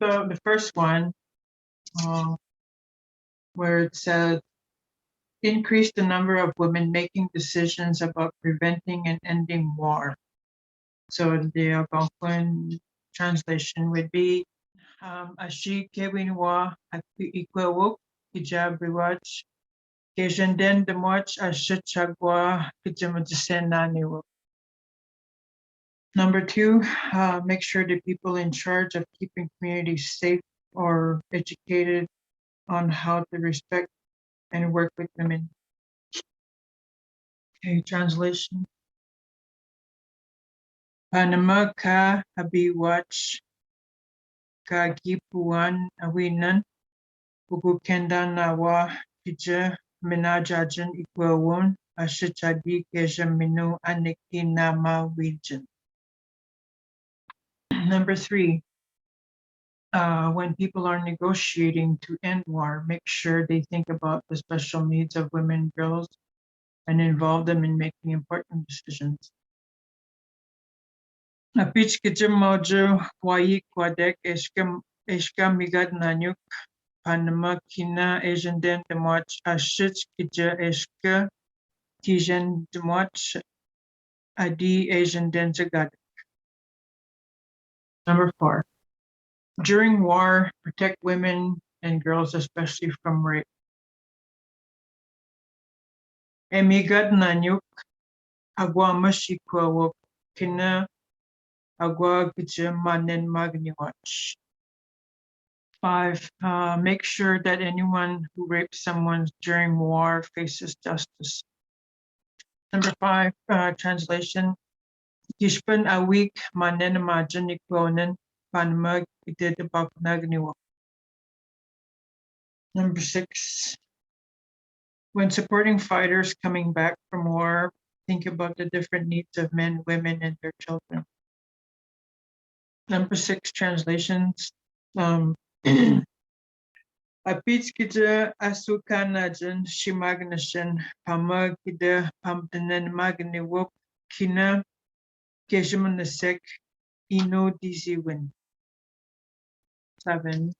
the first one, where it says, increase the number of women making decisions about preventing and ending war. So the Algonquin translation would be, Ashi kewinwa ikwewuk ijabriwach kejenden democh ashachagwa kijamudisenaniwuk. Number two, make sure the people in charge of keeping communities safe or educated on how to respect and work with women. Okay, translation. Panama ka abiwach ka gipuan awinan ugukenda nawa kija minajajan ikwawon ashachadi keja minu aniki nama wijan. Number three, when people are negotiating to end war, make sure they think about the special needs of women and girls and involve them in making important decisions. Apich kijim mojo wayi kwadek eshka migad nanyuk panama kina asian den democh ashich kija eshka kijen democh adi asian den jagad. Number four, during war, protect women and girls, especially from rape. Emigad nanyuk agwa mashikwa kina agwa gija manen magniwach. Five, make sure that anyone who rapes someone during war faces justice. Number five, translation. Gishpan awik manen majanikwonen panmag idedabaknagniwa. Number six, when supporting fighters coming back from war, think about the different needs of men, women, and their children. Number six, translations. Apits kita asukanajan shimagnashan pama kita pamdanan magniwok kina keshamanasek ino diziwin. 7.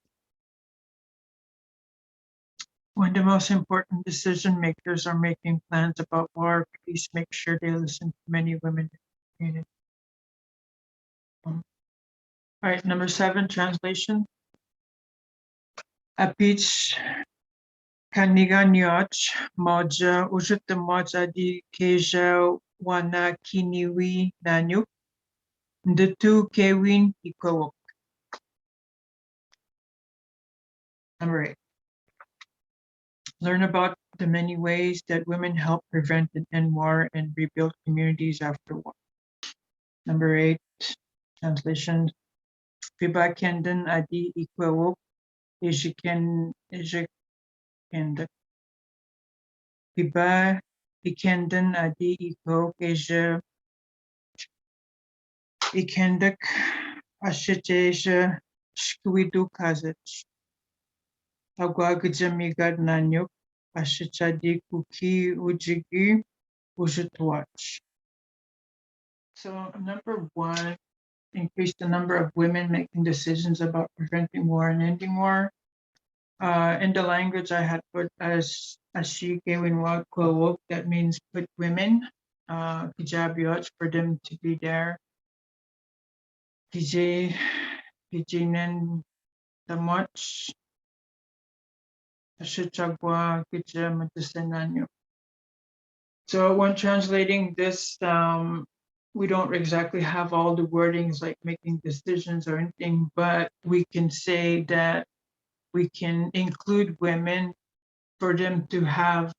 When the most important decision makers are making plans about war, please make sure they listen to many women. All right, number 7, translation. Apich kaniganyach moja ujuta moja di keja wana kiniwi nanyuk ndetu kewin ikowok. Number 8. Learn about the many ways that women help prevent and end war and rebuild communities after war. Number 8, translation. Piba kendan adi ikwewok ejiken Piba ikendan adi ikwo eja ikendak asheteja shkwidu kazach. Agwagajamigad nanyuk ashechadi kuki ujigi ujutwach. So number 1, increase the number of women making decisions about preventing war and ending war. In the language I had put as ashi gewinwa kwawok, that means put women, kijabiot, for them to be there. Kijinen damoch ashechagwa kijamatisenanyo. So when translating this, we don't exactly have all the wordings like making decisions or anything, but we can say that we can include women for them to have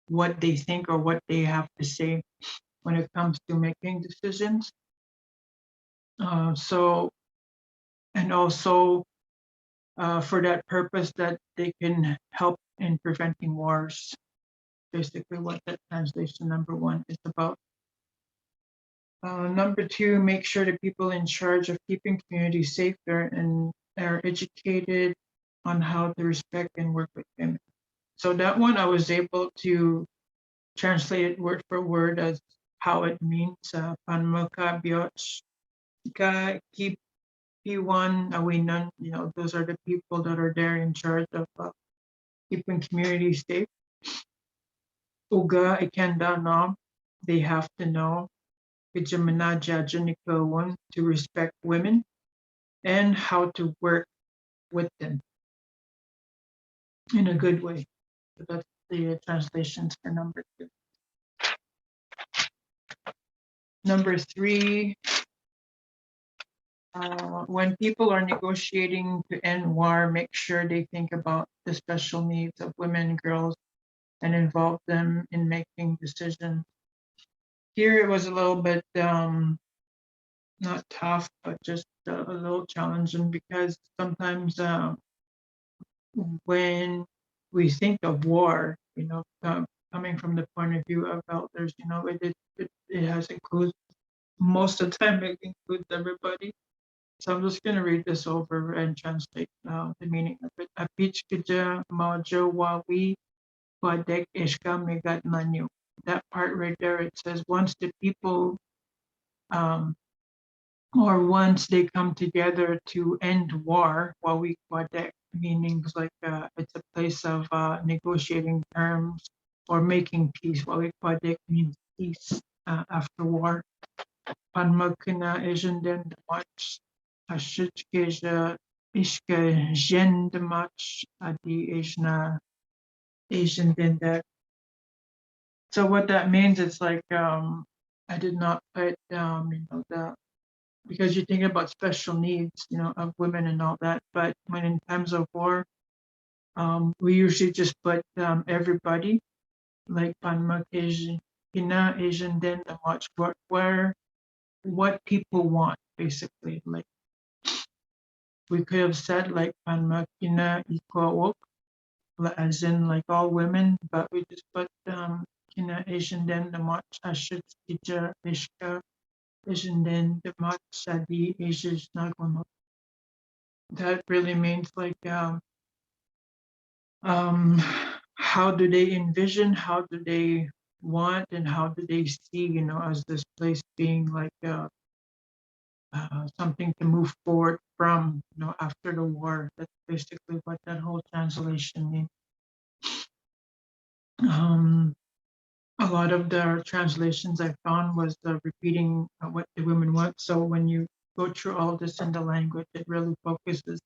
what they think or what they have to say when it comes to making decisions. And also for that purpose that they can help in preventing wars. Basically what that translation number 1 is about. Number 2, make sure the people in charge of keeping communities safer and are educated on how to respect and work with women. So that one I was able to translate it word for word as how it means. Panmoka bioch ka P1, Awinan, those are the people that are there in charge of keeping communities safe. Uga, Ikenda, no, they have to know to respect women and how to work with them in a good way. So that's the translations for number 2. Number 3, when people are negotiating to end war, make sure they think about the special needs of women and girls and involve them in making decisions. Here it was a little bit not tough, but just a little challenging, because sometimes when we think of war, coming from the point of view of elders, it has includes, most of the time it includes everybody. So I'm just going to read this over and translate the meaning of it. Apich kaja majo wawi wadek ishka megat manyu. That part right there, it says once the people or once they come together to end war, wawi wadek, meaning like it's a place of negotiating terms or making peace. Wawi wadek means peace after war. Panmakina ejenden much ashitkeja ishke jend much adi ejna ejenden that. So what that means, it's like I did not put the, because you think about special needs, of women and all that, but when in times of war, we usually just put everybody, like Panmakina ejenden much what people want, basically. Like we could have said like Panmakina Ikawok, as in like all women, but we just put Kina Asian Den the Mach Ashit Ija Ishka Asian Den the Mach Sadi Asia's Nagono. That really means like how do they envision, how do they want, and how do they see, as this place being like something to move forward from, after the war. That's basically what that whole translation means. A lot of the translations I found was repeating what the women want. So when you go through all this in the language, it really focuses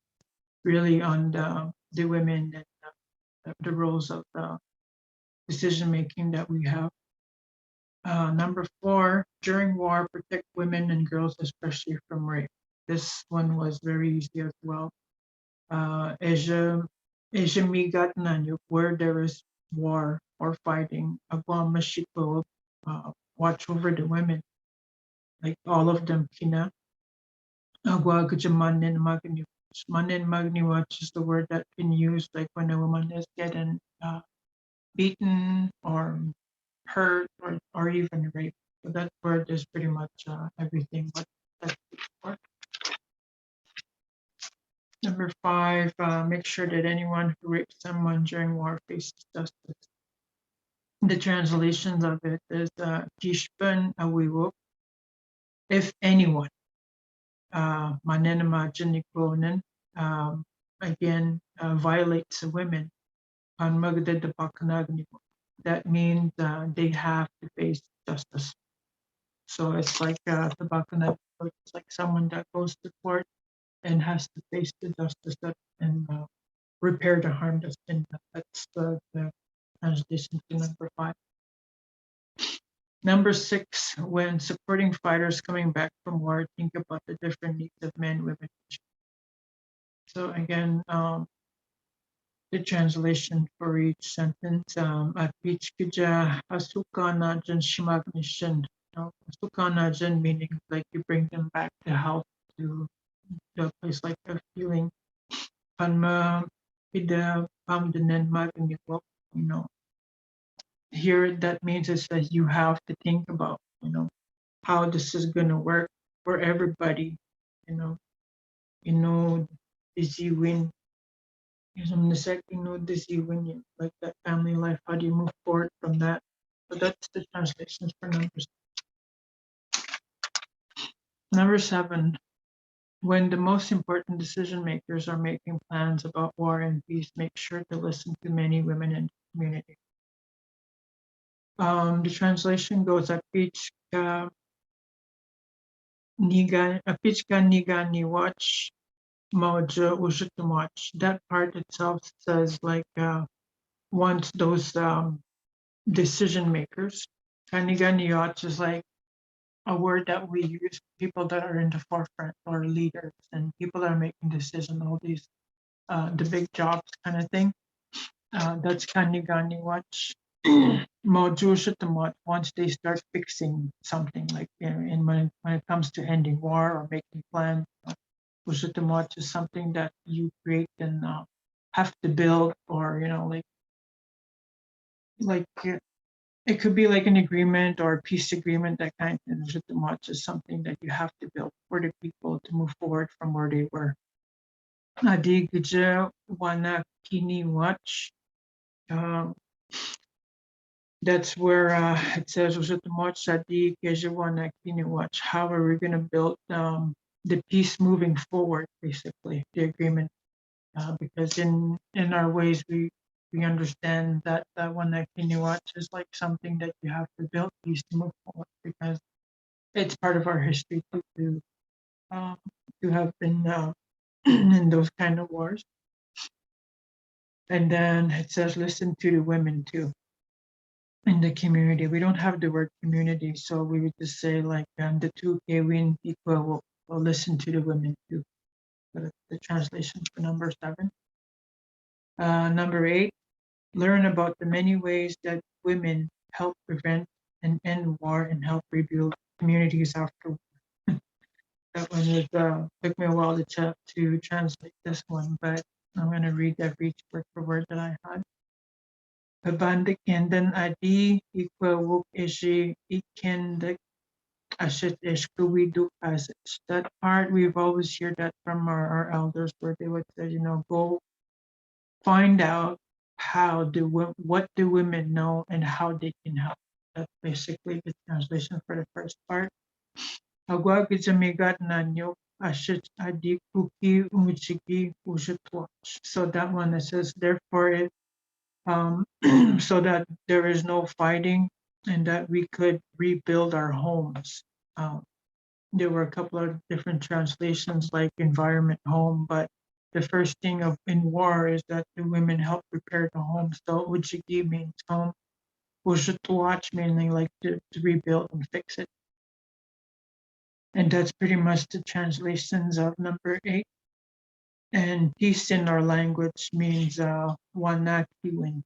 really on the women and the roles of the decision making that we have. Number 4, during war, protect women and girls, especially from rape. This one was very easy as well. Asia migat nanyo, where there is war or fighting, agwa mashiko, watch over the women, like all of them, kina. Agwa gajamanin magni. Manin magni, which is the word that can use like when a woman is getting beaten or hurt or even raped. So that word is pretty much everything what that's for. Number 5, make sure that anyone who rapes someone during war faces justice. The translations of it is Kishpan Awiwok, if anyone, Manenama Janikonen, again, violates a women, that means they have to face justice. So it's like it's like someone that goes to court and has to face the justice and repair the harm that's been done. That's the translation to number 5. Number 6, when supporting fighters coming back from war, think about the different needs of men, women, and children. So again, the translation for each sentence, at each kija asukana jan shimagnishan. Asukana jan meaning like you bring them back to health, to the place like of healing. Panma ida pamdanen magnipo, here that means is that you have to think about, how this is gonna work for everybody, does you win? The second, does you win? Like that family life, how do you move forward from that? So that's the translations for numbers. Number 7, When the most important decision makers are making plans about war and peace, make sure to listen to many women in the community. The translation goes, Apichka niga ni watch mojo ushutumach. That part itself says like once those decision makers. Kaniga ni watch is like a word that we use for people that are in the forefront or leaders and people that are making decisions, all these the big jobs kind of thing. That's kanigani watch. Once they start fixing something like in when it comes to ending war or making plans, Ushutamot is something that you create and have to build, or like it could be like an agreement or a peace agreement, that kind of thing. Ushutamot is something that you have to build for the people to move forward from where they were. Adi Gija Wana Kini Watch. That's where it says Sadi Kejiwana Kini Watch. How are we going to build the peace moving forward, basically, the agreement. Because in our ways we understand that that one Kini Watch is like something that you have to build peace to move forward, because it's part of our history to have been in those kind of wars. And then it says listen to the women too in the community. We don't have the word community, so we would just say like the two Kewin people will listen to the women too. The translation for number 7. Number 8, learn about the many ways that women help prevent and end war and help rebuild communities after war. That one was took me a while to translate this one, but I'm going to read every word for word that I had. Babandik kendan adi ikwa ishi ikendak ashit ishkuwidu asich. That part we've always heard that from our elders, where they would say, go find out what do women know and how they can help. That's basically the translation for the first part. Agwag izamigat nanyo ashit adi kuki umuchiki ushutwach. So that one that says, therefore it so that there is no fighting and that we could rebuild our homes. There were a couple of different translations like environment home, but the first thing in war is that the women help prepare the home. So Ujigi means home. Ujutuach meaning like to rebuild and fix it. And that's pretty much the translations of number 8. And peace in our language means wanakiwin.